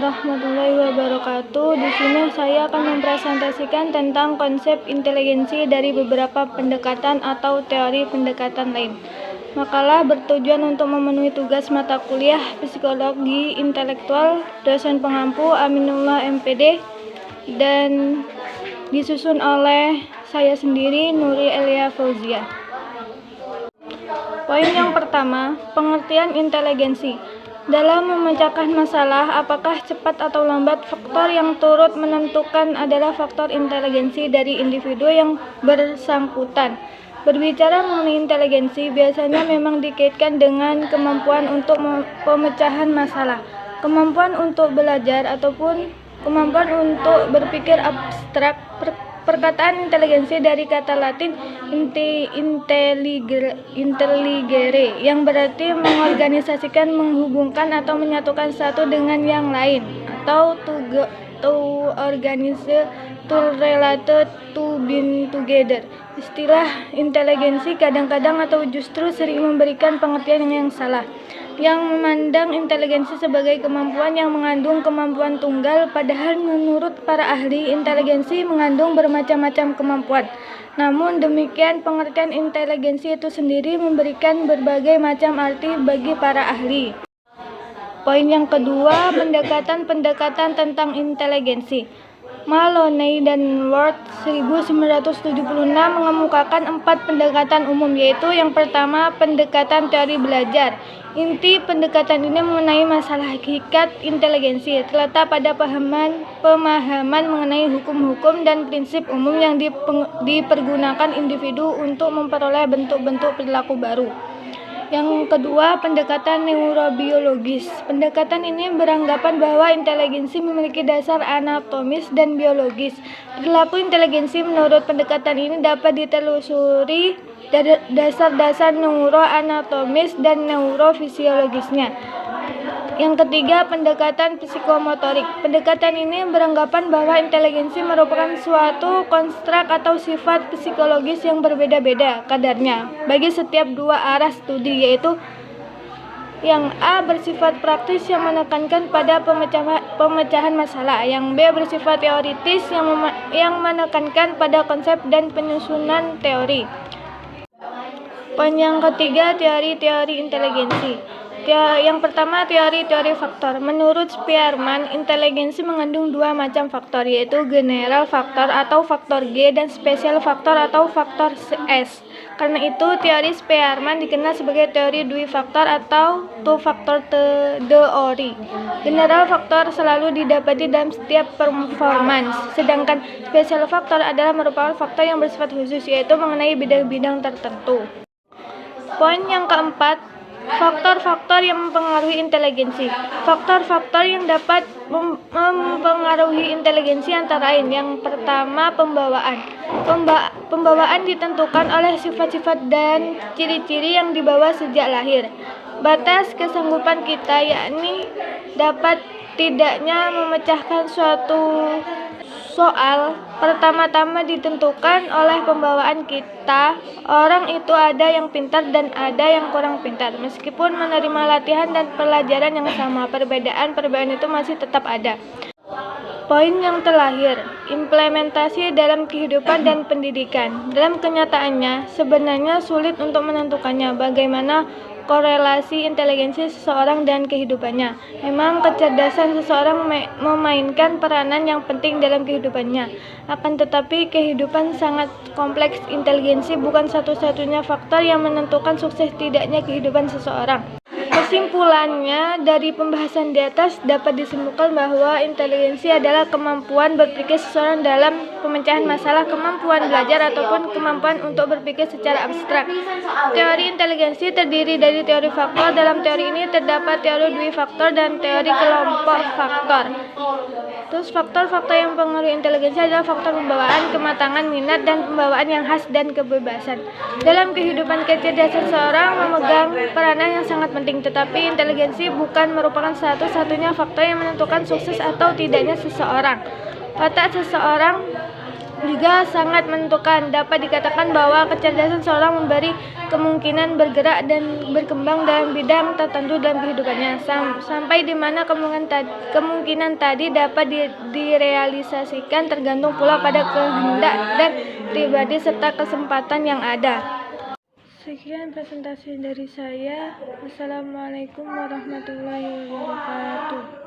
warahmatullahi wabarakatuh. Di sini saya akan mempresentasikan tentang konsep inteligensi dari beberapa pendekatan atau teori pendekatan lain. Makalah bertujuan untuk memenuhi tugas mata kuliah Psikologi Intelektual dosen pengampu Aminullah MPD dan disusun oleh saya sendiri, Nuri Elia Fauzia. Poin yang pertama, pengertian inteligensi. Dalam memecahkan masalah, apakah cepat atau lambat, faktor yang turut menentukan adalah faktor inteligensi dari individu yang bersangkutan. Berbicara mengenai inteligensi, biasanya memang dikaitkan dengan kemampuan untuk pemecahan masalah, kemampuan untuk belajar, ataupun kemampuan untuk berpikir abstrak. Perkataan inteligensi dari kata Latin intelligere yang berarti mengorganisasikan, menghubungkan atau menyatukan satu dengan yang lain, atau to organize, to relate, to bind together. Istilah inteligensi kadang-kadang atau justru sering memberikan pengertian yang salah, yang memandang inteligensi sebagai kemampuan yang mengandung kemampuan tunggal, padahal menurut para ahli, inteligensi mengandung bermacam-macam kemampuan. Namun demikian, pengertian inteligensi itu sendiri memberikan berbagai macam arti bagi para ahli. Poin yang kedua, pendekatan tentang inteligensi. Maloney dan Ward 1976 mengemukakan 4 pendekatan umum, yaitu yang pertama, pendekatan teori belajar. Inti pendekatan ini mengenai masalah hakikat inteligensi, terletak pada pemahaman mengenai hukum-hukum dan prinsip umum yang dipergunakan individu untuk memperoleh bentuk-bentuk perilaku baru. Yang kedua, pendekatan neurobiologis. Pendekatan ini beranggapan bahwa inteligensi memiliki dasar anatomis dan biologis. Perilaku inteligensi menurut pendekatan ini dapat ditelusuri dari dasar-dasar neuroanatomis dan neurofisiologisnya. Yang ketiga, pendekatan psikomotorik. Pendekatan ini beranggapan bahwa inteligensi merupakan suatu konstruk atau sifat psikologis yang berbeda-beda kadarnya bagi setiap dua arah studi, yaitu yang A bersifat praktis yang menekankan pada pemecahan masalah, yang B bersifat teoritis yang menekankan pada konsep dan penyusunan teori. Poin yang ketiga, teori-teori inteligensi. Yang pertama, teori faktor. Menurut Spearman, inteligensi mengandung 2 macam faktor, yaitu general faktor atau faktor G dan special faktor atau faktor S. Karena itu, teori Spearman dikenal sebagai teori Dwi-faktor atau two-factor theory. General faktor selalu didapati dalam setiap performance, sedangkan special faktor adalah merupakan faktor yang bersifat khusus, yaitu mengenai bidang-bidang tertentu. Poin yang keempat, faktor-faktor yang mempengaruhi inteligensi. Faktor-faktor yang dapat mempengaruhi inteligensi antara lain. Yang pertama, pembawaan. Pembawaan ditentukan oleh sifat-sifat dan ciri-ciri yang dibawa sejak lahir. Batas kesanggupan kita, yakni dapat tidaknya memecahkan suatu soal, pertama-tama ditentukan oleh pembawaan kita. Orang itu ada yang pintar dan ada yang kurang pintar. Meskipun menerima latihan dan pelajaran yang sama, perbedaan itu masih tetap ada. Poin yang terakhir, implementasi dalam kehidupan dan pendidikan. Dalam kenyataannya, sebenarnya sulit untuk menentukannya bagaimana korelasi inteligensi seseorang dan kehidupannya. Memang kecerdasan seseorang memainkan peranan yang penting dalam kehidupannya. Akan tetapi kehidupan sangat kompleks. Inteligensi bukan satu-satunya faktor yang menentukan sukses tidaknya kehidupan seseorang. Kesimpulannya, dari pembahasan di atas dapat disimpulkan bahwa inteligensi adalah kemampuan berpikir seseorang dalam pemecahan masalah, kemampuan belajar, ataupun kemampuan untuk berpikir secara abstrak. Teori inteligensi terdiri dari teori faktor. Dalam teori ini terdapat teori Dwi-faktor dan teori kelompok faktor. Terus faktor-faktor yang mempengaruhi inteligensi adalah faktor pembawaan, kematangan, minat, dan pembawaan yang khas dan kebebasan. Dalam kehidupan, kecerdasan seseorang memegang peranan yang sangat penting, tetapi inteligensi bukan merupakan satu-satunya faktor yang menentukan sukses atau tidaknya seseorang. Watak seseorang juga sangat menentukan. Dapat dikatakan bahwa kecerdasan seorang memberi kemungkinan bergerak dan berkembang dalam bidang tertentu dalam kehidupannya, sampai di mana kemungkinan tadi dapat direalisasikan tergantung pula pada kehendak dan pribadi serta kesempatan yang ada. Sekian presentasi dari saya. Wassalamualaikum warahmatullahi wabarakatuh.